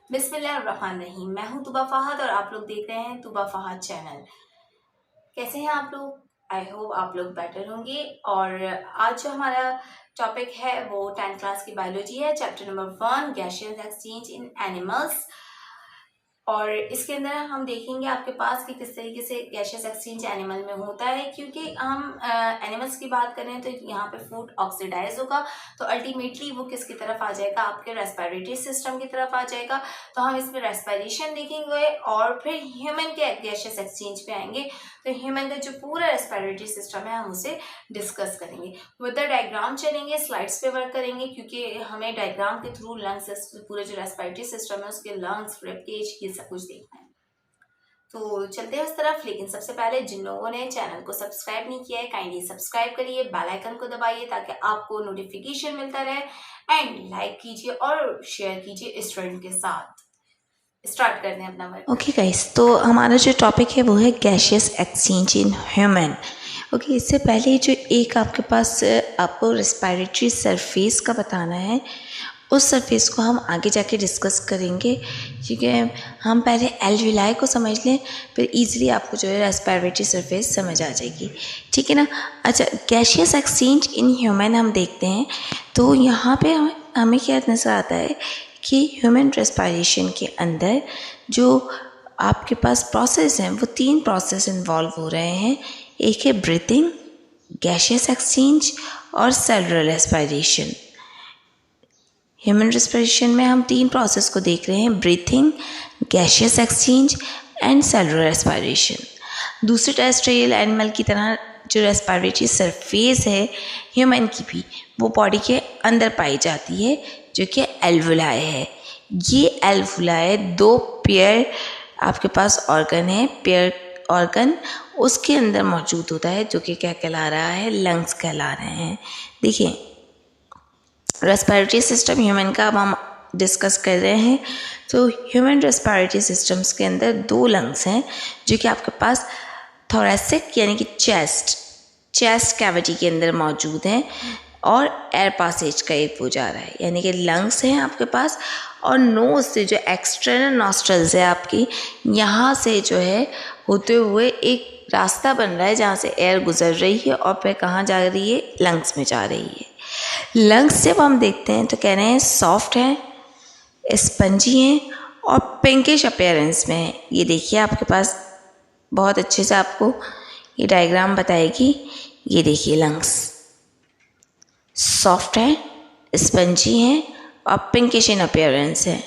बिस्मिल्लाहिर्रहमानिर्रहीम। मैं हूं तुबा फहद और आप लोग देख रहे हैं तुबा फहद चैनल। कैसे हैं आप लोग? आई होप आप लोग बेटर होंगे। और आज जो हमारा टॉपिक है वो 10th क्लास की बायोलॉजी है, चैप्टर नंबर 1 गैसियस एक्सचेंज इन एनिमल्स। और इसके अंदर हम देखेंगे आपके पास कि किस तरीके से गैसियस एक्सचेंज एनिमल में होता है, क्योंकि हम एनिमल्स की बात करें तो यहाँ पे फूड ऑक्सीडाइज होगा, तो अल्टीमेटली वो किसकी तरफ आ जाएगा, आपके रेस्पिरेटरी सिस्टम की तरफ आ जाएगा। तो हम इसमें रेस्पिरेशन देखेंगे और फिर ह्यूमन के गैसियस एक्सचेंज पे आएंगे। तो ह्यूमन का जो पूरा रेस्पिरेटरी सिस्टम है हम उसे डिस्कस करेंगे। विद द डायग्राम चलेंगे, स्लाइड्स पे वर्क करेंगे, क्योंकि हमें डायग्राम के थ्रू लंग्स, पूरे जो रेस्पिरेटरी सिस्टम है उसके लंग्स, रिब केज, ये सब कुछ देखना है। तो चलते हैं उस तरफ। लेकिन सबसे पहले जिन लोगों ने चैनल को सब्सक्राइब नहीं किया है काइंडली सब्सक्राइब करिए, बेल आइकन को दबाइए ताकि आपको नोटिफिकेशन मिलता रहे, एंड लाइक कीजिए और शेयर कीजिए स्टूडेंट के साथ। स्टार्ट करते हैं अपना वर्क। ओके गाइस, तो हमारा जो टॉपिक है वो है gaseous exchange in human. Okay, इससे पहले जो एक आपके पास आपको रेस्पिरेटरी सरफेस का बताना है, उस सरफेस को हम आगे जाके डिस्कस करेंगे, क्योंकि हम पहले एल्विलाई को समझ लें, फिर इजीली आपको जो है रेस्पिरेटरी सरफेस समझ आ जाएगी, ठीक है ना। अच्छा, गैसियस एक्सचेंज इन ह्यूमन हम देखते हैं तो यहाँ पे हमें क्या नज़र आता है कि ह्यूमन रेस्पिरेशन के अंदर जो आपके पास प्रोसेस हैं वो 3 प्रोसेस इन्वॉल्व हो रहे हैं। एक है ब्रीथिंग, गैसियस एक्सचेंज और सेलुलर रेस्पिरेशन। ह्यूमन रेस्पिरेशन में हम 3 प्रोसेस को देख रहे हैं, breathing, gaseous exchange and cellular respiration. दूसरे टेरेस्ट्रियल एनिमल की तरह जो रेस्पिरेटरी सरफेस है ह्यूमन की भी, वो बॉडी के अंदर पाई जाती है, जो कि एल्वुलाई है। ये एल्वुलाई 2 पेयर आपके पास ऑर्गन है, पेयर ऑर्गन उसके अंदर मौजूद होता है, जो कि क्या कहला रहा है, लंग्स कहला रहे हैं। देखिए, रेस्पिरेटरी सिस्टम ह्यूमन का अब हम डिस्कस कर रहे हैं। तो ह्यूमन रेस्पिरेटरी सिस्टम्स के अंदर 2 लंग्स हैं, जो कि आपके पास थोरेसिक यानी कि चेस्ट कैविटी के अंदर मौजूद हैं, और एयर पासेज का एक वो जा रहा है, यानी कि लंग्स हैं आपके पास, और नोज से जो एक्सटर्नल नॉस्ट्रल्स है आपकी, यहाँ से जो है होते हुए एक रास्ता बन रहा है जहाँ से एयर गुजर रही है और फिर कहाँ जा रही है, लंग्स में जा रही है। लंग्स जब हम देखते हैं तो कह रहे हैं सॉफ्ट हैं, स्पंजी हैं और पिंकिश अपीयरेंस में है। ये देखिए आपके पास बहुत अच्छे से आपको ये डायग्राम बताएगी। ये देखिए, लंग्स सॉफ्ट हैं, स्पंजी हैं और पिंकिश इन अपीयरेंस है।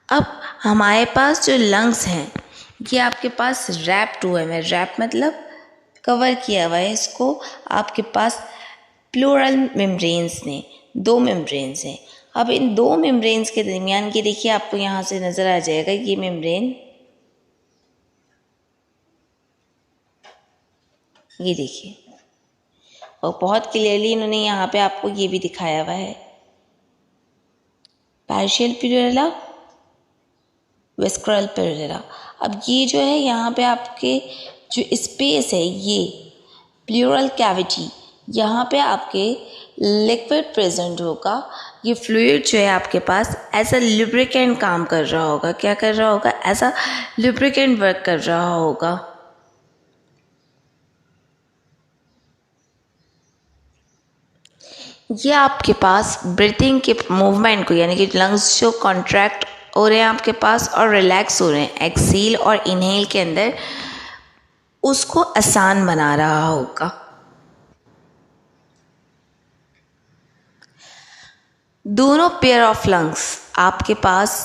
अब हमारे पास जो लंग्स हैं ये आपके पास रैप्ड हुए हैं। रैप मतलब कवर किया हुआ है इसको आपके पास प्लूरल मेम्ब्रेन्स ने, 2 मेम्ब्रेन्स हैं। अब इन 2 मेम्ब्रेन्स के दरमियान ये देखिए, आपको यहाँ से नज़र आ जाएगा ये मेम्ब्रेन, ये देखिए, और बहुत क्लियरली इन्होंने यहाँ पे आपको ये भी दिखाया हुआ है, पार्शियल प्लूरला, वेस्क्रल प्लूरला। अब ये जो है यहाँ पे आपके जो स्पेस है, ये प्लूरल कैविटी, यहाँ पे आपके लिक्विड प्रेजेंट होगा। ये फ्लूइड जो है आपके पास एज अ लुब्रिकेंट काम कर रहा होगा। क्या कर रहा होगा? एज अ लुब्रिकेंट वर्क कर रहा होगा। ये आपके पास ब्रीथिंग के मूवमेंट को, यानी कि लंग्स जो कॉन्ट्रैक्ट हो रहे हैं आपके पास और रिलैक्स हो रहे हैं एक्सेल और इनहेल के अंदर, उसको आसान बना रहा होगा। दोनों पेयर ऑफ लंग्स आपके पास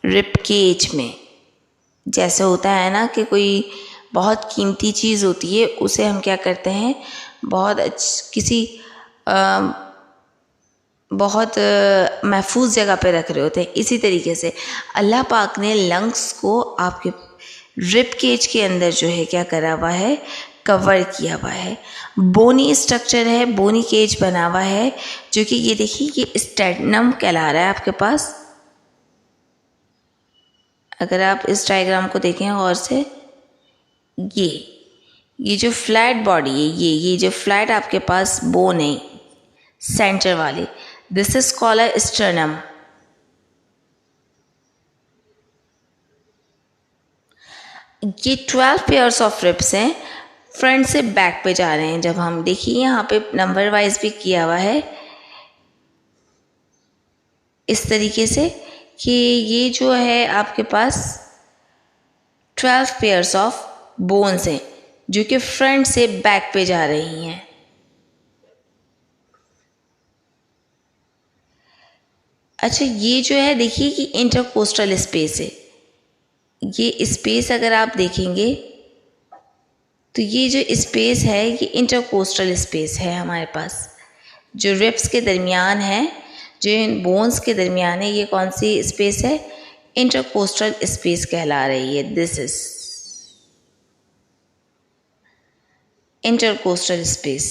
रिब केज में, जैसे होता है ना कि कोई बहुत कीमती चीज़ होती है, उसे हम क्या करते हैं, बहुत महफूज जगह पे रख रहे होते हैं। इसी तरीके से अल्लाह पाक ने लंग्स को आपके रिब केज के अंदर जो है क्या करा हुआ है, कवर किया हुआ है। बोनी स्ट्रक्चर है, बोनी केज बना हुआ है, जो कि ये देखिए, ये स्टेर्नम कहला रहा है आपके पास। अगर आप इस डायग्राम को देखें गौर से, ये जो फ्लैट बॉडी है, ये जो फ्लैट आपके पास बोन है सेंटर वाली, this is called a sternum. ये 12 पेयर्स ऑफ रिब्स हैं, फ्रंट से बैक पे जा रहे हैं। जब हम देखिए यहाँ पे नंबर वाइज भी किया हुआ है इस तरीके से कि ये जो है आपके पास 12 पेयर्स ऑफ बोन्स हैं जो कि फ्रंट से बैक पे जा रही हैं। अच्छा, ये जो है देखिए कि इंटरकोस्टल स्पेस है। ये स्पेस अगर आप देखेंगे तो ये जो स्पेस है ये इंटरकोस्टल स्पेस है हमारे पास, जो रिब्स के दरमियान है, जो इन बोन्स के दरमियान है। ये कौन सी स्पेस है? इंटरकोस्टल स्पेस कहला रही है। This is intercostal space.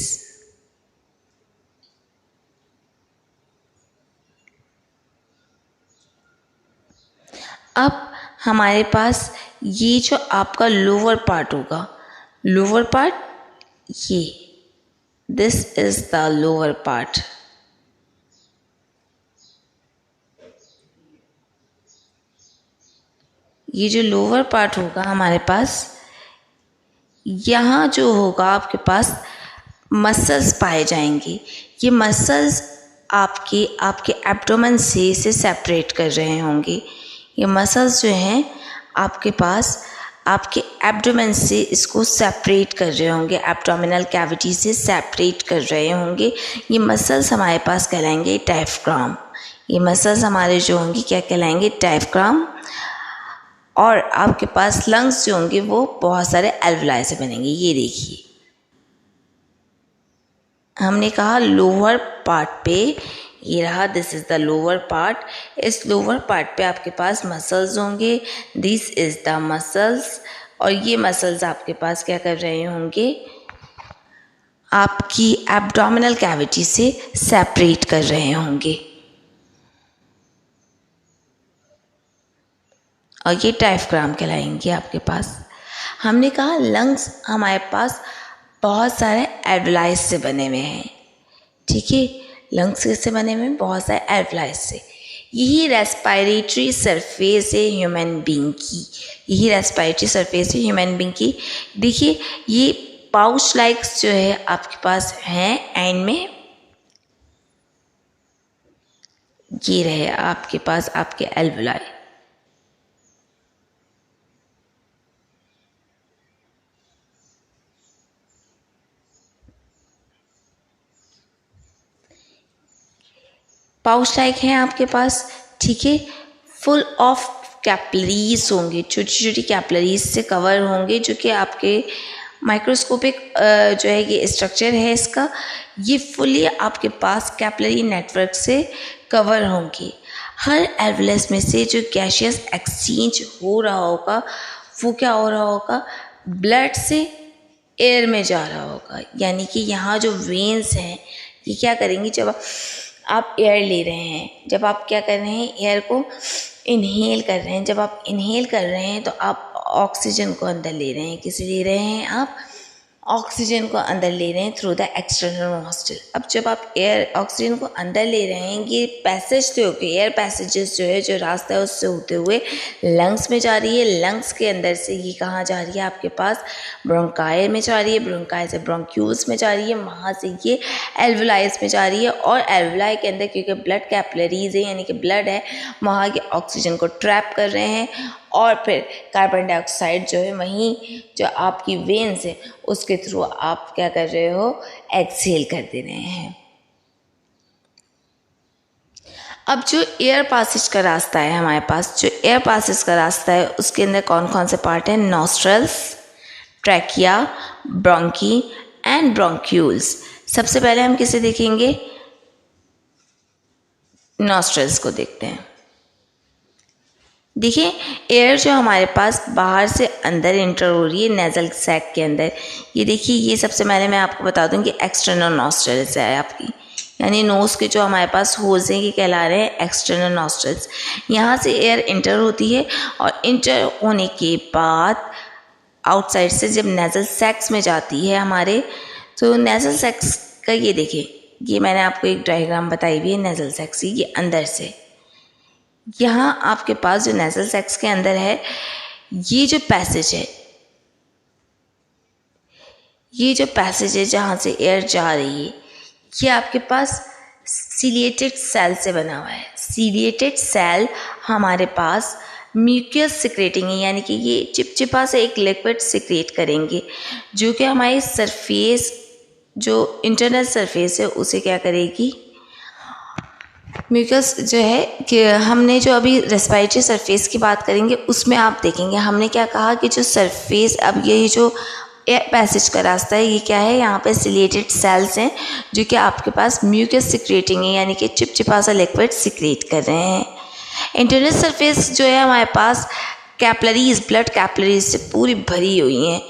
अब हमारे पास ये जो आपका लोअर पार्ट होगा, लोअर पार्ट ये, this is the lower part. ये जो लोअर पार्ट होगा हमारे पास, यहाँ जो होगा आपके पास मसल्स पाए जाएंगे। ये मसल्स आपके एब्डोमेन से इसे सेपरेट कर रहे होंगे। ये मसल्स जो हैं आपके पास आपके एब्डोमेन से इसको सेपरेट कर रहे होंगे, एब्डोमिनल कैविटी से सेपरेट कर रहे होंगे। ये मसल्स हमारे पास कहलाएंगे डायफ्राम। ये मसल्स हमारे जो होंगे क्या कहलाएंगे? डायफ्राम। और आपके पास लंग्स जो होंगे वो बहुत सारे एल्वुलाई से बनेंगे। ये देखिए, हमने कहा लोअर पार्ट पे, ये रहा, this is the lower part. इस लोअर पार्ट पे आपके पास मसल्स होंगे, दिस इज द मसल्स। और ये मसल्स आपके पास क्या कर रहे होंगे? आपकी एब्डोमिनल कैविटी से सेपरेट कर रहे होंगे। और ये डायफ्राम कहलाएंगे आपके पास। हमने कहा लंग्स हमारे पास बहुत सारे एल्वुलाई से बने हुए हैं, ठीक है। लंग्स किससे बने हुए हैं? बहुत सारे एल्वुलाई से। यही रेस्पिरेटरी सरफेस है ह्यूमन बीइंग की। यही रेस्पिरेटरी सरफेस है ह्यूमन बीइंग की। देखिए ये पाउच लाइक्स जो है आपके पास हैं एंड में, ये रहे आपके पास आपके एल्वुलाई। पाउच लाइक हैं आपके पास, ठीक है। फुल ऑफ कैपलरीज होंगे, छोटी छोटी कैपलरीज से कवर होंगे, जो कि आपके माइक्रोस्कोपिक जो है ये स्ट्रक्चर है इसका, ये फुली आपके पास कैपलरी नेटवर्क से कवर होंगे। हर एल्वुलस में से जो गैसियस एक्सचेंज हो रहा होगा वो क्या हो रहा होगा? ब्लड से एयर में जा रहा होगा। यानी कि यहाँ जो वेन्स हैं ये क्या करेंगी? जब आप एयर ले रहे हैं, जब आप क्या कर रहे हैं? एयर को इनहेल कर रहे हैं। जब आप इनहेल कर रहे हैं तो आप ऑक्सीजन को अंदर ले रहे हैं। किसे ले रहे हैं? आप ऑक्सीजन को अंदर ले रहे हैं थ्रू द एक्सटर्नल नॉस्ट्रिल। अब जब आप एयर ऑक्सीजन को अंदर ले रहे हैं, ये पैसेज से होकर, एयर पैसेजेस जो है, जो रास्ता है उससे होते हुए लंग्स में जा रही है। लंग्स के अंदर से ये कहाँ जा रही है? आपके पास ब्रोंकाई में जा रही है, ब्रोंकाई से ब्रोंक्यूल्स में जा रही है, वहाँ से ये एल्वुलाइज में जा रही है। और एल्वुलाई के अंदर क्योंकि ब्लड कैपिलरीज है, यानी कि ब्लड है, वहाँ के ऑक्सीजन को ट्रैप कर रहे हैं और फिर कार्बन डाइऑक्साइड जो है वहीं जो आपकी वेन्स है उसके थ्रू आप क्या कर रहे हो? एक्सहेल कर दे रहे हैं। अब जो एयर पासेज का रास्ता है हमारे पास, जो एयर पासेज का रास्ता है उसके अंदर कौन कौन से पार्ट हैं? Nostrils, trachea, bronchi and bronchioles. सबसे पहले हम किसे देखेंगे? नॉस्ट्रल्स को देखते हैं। देखिए एयर जो हमारे पास बाहर से अंदर इंटर हो रही है नेजल सैक के अंदर। ये देखिए, ये सबसे पहले मैं आपको बता दूं कि एक्सटर्नल नॉस्ट्रल्स है आपकी, यानी नोज़ के जो हमारे पास होल्स हैं ये कहला रहे हैं एक्सटर्नल नॉस्ट्रल्स। यहाँ से एयर इंटर होती है और इंटर होने के बाद आउटसाइड से जब नेजल सैक्स में जाती है हमारे, तो नेजल सैक्स का ये देखिए, ये मैंने आपको एक डायग्राम बताई हुई है नेजल सैक्स की, ये अंदर से। यहाँ आपके पास जो नेजल सैक्स के अंदर है, ये जो पैसेज है, ये जो पैसेज है जहाँ से एयर जा रही है, ये आपके पास सीलिएटेड सेल से बना हुआ है। सीलिएटेड सेल हमारे पास म्यूकस सिक्रेटिंग है, यानी कि ये चिपचिपा से एक लिक्विड सिक्रेट करेंगे, जो कि हमारी सरफेस, जो इंटरनल सरफेस है, उसे क्या करेगी, म्यूकस जो है कि हमने जो अभी रेस्पिरेटरी सरफेस की बात करेंगे उसमें आप देखेंगे हमने क्या कहा कि जो सरफेस, अब ये जो एयर पैसेज का रास्ता है, ये क्या है, यहाँ पे सिलिएटेड सेल्स हैं जो कि आपके पास म्यूकस सिक्रेटिंग है, यानी कि चिपचिपा सा लिक्विड सिक्रेट कर रहे हैं। इंटरनल सरफेस जो है हमारे पास कैपलरीज, ब्लड कैपलरीज से पूरी भरी हुई हैं,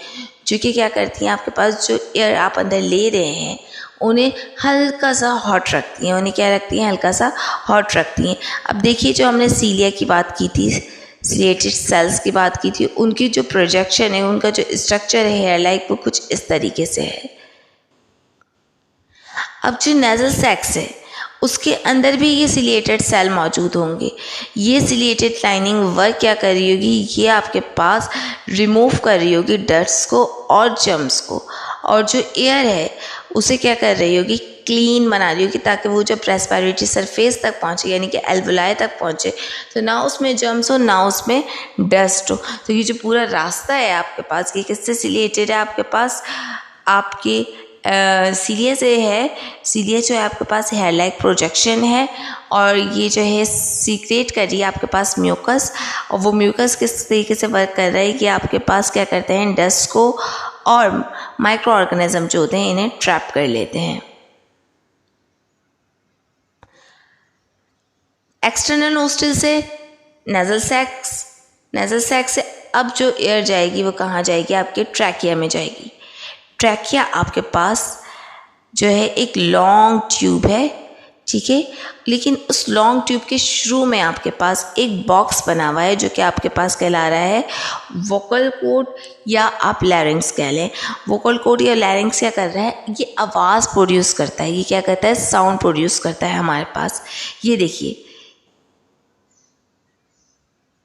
जो कि क्या करती हैं, आपके पास जो एयर आप अंदर ले रहे हैं उन्हें हल्का सा हॉट रखती हैं। उन्हें क्या रखती हैं, हल्का सा हॉट रखती हैं। अब देखिए, जो हमने सीलिया की बात की थी, सिलिएटेड सेल्स की बात की थी, उनकी जो प्रोजेक्शन है, उनका जो स्ट्रक्चर है हेयर लाइक, वो कुछ इस तरीके से है। अब जो नेजल सैक्स है उसके अंदर भी ये सिलिएटेड सेल मौजूद होंगे। ये सिलिएटेड लाइनिंग वर्क क्या कर रही होगी, ये आपके पास रिमूव कर रही होगी डस्ट को और जर्म्स को, और जो एयर है उसे क्या कर रही होगी, क्लीन बना रही होगी, ताकि वो जब रेस्पिरेटरी सरफेस तक पहुंचे, यानी कि एल्वोलाई तक पहुंचे, तो ना उसमें जर्म्स हो ना उसमें डस्ट हो। तो ये जो पूरा रास्ता है आपके पास, ये किससे सिलिएटेड है, आपके पास आपके सीलिया से है। सीलिया जो है आपके पास हेयर लाइक प्रोजेक्शन है, और ये जो है सीक्रेट कर रही है आपके पास म्यूकस, और वो म्यूकस किस तरीके से वर्क कर रहा है कि आपके पास क्या करते हैं, डस्ट को और माइक्रो ऑर्गेनिज्म जो होते हैं इन्हें ट्रैप कर लेते हैं। एक्सटर्नल नोस्ट्रिल से नेजल सैक्स, नेजल सैक्स से अब जो एयर जाएगी वो कहाँ जाएगी, आपके ट्रैकिया में जाएगी। ट्रैकिया आपके पास जो है एक लॉन्ग ट्यूब है, ठीक है, लेकिन उस लॉन्ग ट्यूब के शुरू में आपके पास एक बॉक्स बना हुआ है जो कि आपके पास कहला रहा है वोकल कॉर्ड, या आप लैरिंक्स कह लें। वोकल कॉर्ड या लैरिंक्स क्या कर रहा है, ये आवाज़ प्रोड्यूस करता है, ये क्या करता है, साउंड प्रोड्यूस करता है हमारे पास। ये देखिए,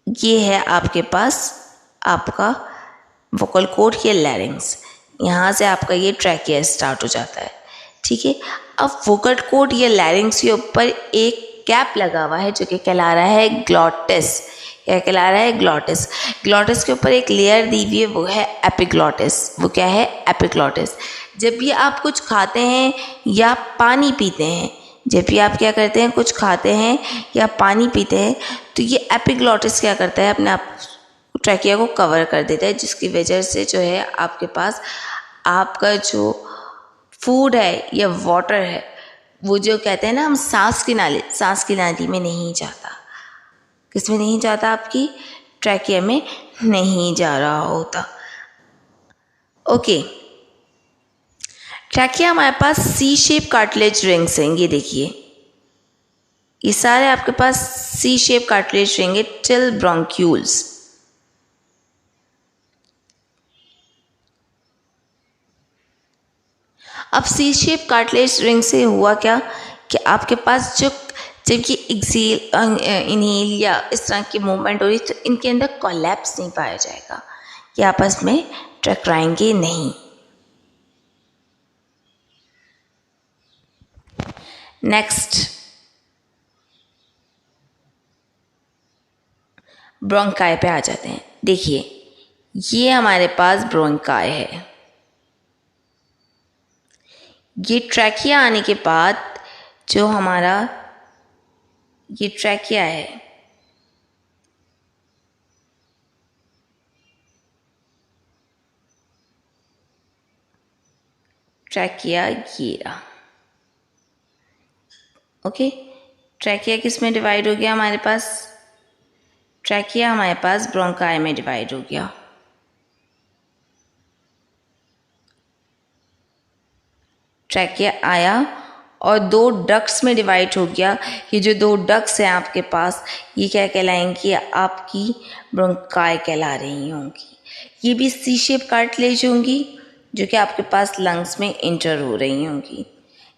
ये है आपके पास आपका वोकल कॉर्ड या लैरिंक्स, यहाँ से आपका ये ट्रैकिया स्टार्ट हो जाता है, ठीक है। अब वोकल कॉर्ड या लैरिंक्स के ऊपर एक कैप लगा हुआ है जो कि कहला रहा है ग्लॉटिस। क्या कहला रहा है, ग्लॉटिस। ग्लॉटिस के ऊपर एक लेयर दी हुई है, वो है एपिग्लॉटिस। वो क्या है, एपिग्लॉटिस। जब भी आप कुछ खाते हैं या पानी पीते हैं, जब भी आप क्या करते हैं, कुछ खाते हैं या पानी पीते हैं, तो ये एपिग्लॉटिस क्या करता है, अपने आप ट्रैकिया को कवर कर देता है, जिसकी वजह से जो है आपके पास आपका जो फूड है या वाटर है, वो जो कहते हैं ना हम सांस की नाली में नहीं जाता। किस में नहीं जाता, आपकी ट्रैकिया में नहीं जा रहा होता। ओके, ट्रैकिया हमारे पास सी शेप कार्टिलेज रिंग्स हैं। ये देखिए, ये सारे आपके पास सी शेप कार्टिलेज रिंग है टिल ब्रोंक्यूल्स। अब सी शेप कार्टिलेज रिंग से हुआ क्या कि आपके पास जो जब ये एक्सेल इनहेल या इस तरह की मूवमेंट हो रही, तो इनके अंदर कोलैप्स नहीं पाया जाएगा, ये आपस में टकराएंगे नहीं। नेक्स्ट, ब्रोंकाई पे आ जाते हैं। देखिए, ये हमारे पास ब्रोंकाई है। ये ट्रैकिया आने के बाद जो हमारा ये ट्रैकिया है, ट्रैकिया ये रहा। ओके, ट्रैकिया किस में डिवाइड हो गया हमारे पास, ट्रैकिया हमारे पास ब्रोंकाई में डिवाइड हो गया। ट्रैकिया आया और दो डक्ट्स में डिवाइड हो गया। ये जो दो डक्ट्स हैं आपके पास, ये क्या कहलाएंगी, आपकी ब्रोंकाई कहला रही होंगी। ये भी सी शेप कार्टिलेज होंगी जो कि आपके पास लंग्स में इंटर हो रही होंगी।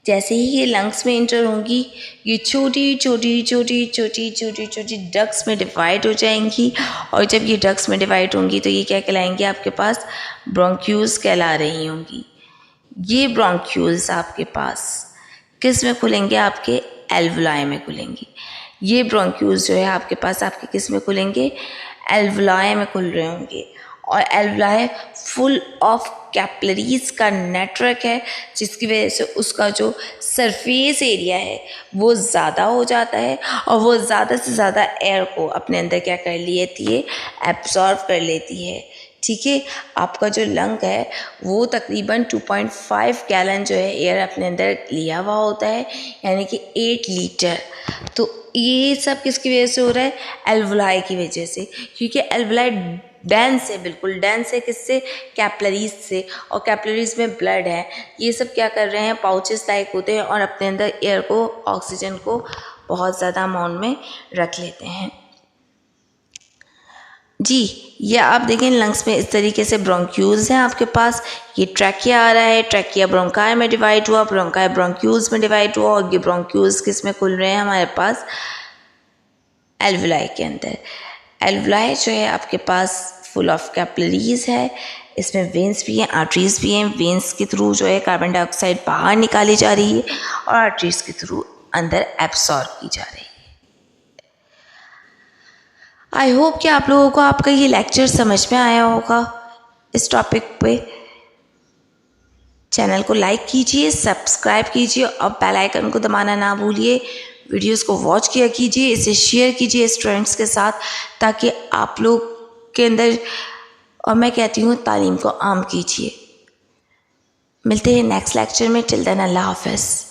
जैसे ही ये लंग्स में इंटर होंगी, ये छोटी छोटी छोटी छोटी छोटी छोटी डक्ट्स में डिवाइड हो जाएंगी, और जब ये डक्ट्स में डिवाइड होंगी तो ये क्या कहलाएंगे, आपके पास ब्रोंक्यूल्स कहला रही होंगी। ये ब्रोंक्यूल्स आपके पास किस में खुलेंगे, आपके एल्वुलाई में खुलेंगे। ये ब्रोंक्यूल्स जो है आपके पास आपके किस में खुलेंगे, एल्वुलाई में खुल रहे होंगे। और एल्वुलाई फुल ऑफ कैपिलरीज का नेटवर्क है, जिसकी वजह से उसका जो सरफेस एरिया है वो ज़्यादा हो जाता है, और वो ज़्यादा से ज़्यादा एयर को अपने अंदर क्या कर लेती है, एब्जॉर्व कर लेती है। ठीक है, आपका जो लंग है वो तकरीबन 2.5 गैलन जो है एयर अपने अंदर लिया हुआ होता है, यानी कि 8 लीटर। तो ये सब किसकी वजह से हो रहा है, एल्वुलाई की वजह से, क्योंकि एल्वुलाई डेंस है, बिल्कुल डेंस है, किससे, कैपिलरीज से, और कैपिलरीज में ब्लड है। ये सब क्या कर रहे हैं, पाउचेस लाइक होते हैं और अपने अंदर एयर को, ऑक्सीजन को बहुत ज़्यादा अमाउंट में रख लेते हैं। जी, ये आप देखें लंग्स में इस तरीके से ब्रोंक्यूल्स हैं आपके पास। ये ट्रैकिया आ रहा है, ट्रैकिया ब्रोंकाई में डिवाइड हुआ, ब्रोंकाई ब्रोंक्यूल्स में डिवाइड हुआ, और ये ब्रोंक्यूल्स किस में खुल रहे हैं हमारे पास, एल्वुलाई के अंदर। एल्वुलाई जो है आपके पास फुल ऑफ कैपिलरीज है, इसमें वेंस भी हैं, आर्टरीज भी हैं। वेंस के थ्रू जो है कार्बन डाइऑक्साइड बाहर निकाली जा रही है, और आर्टरीज के थ्रू अंदर एब्सॉर्ब की जा रही है। आई होप कि आप लोगों को आपका ये लेक्चर समझ में आया होगा इस टॉपिक पे। चैनल को लाइक कीजिए, सब्सक्राइब कीजिए, और बेल आइकन को दबाना ना भूलिए। वीडियोस को वॉच किया कीजिए, इसे शेयर कीजिए स्टूडेंट्स के साथ, ताकि आप लोग के अंदर, और मैं कहती हूँ, तालीम को आम कीजिए। मिलते हैं नेक्स्ट लेक्चर में। टिल देन अल्लाह हाफ़िज़।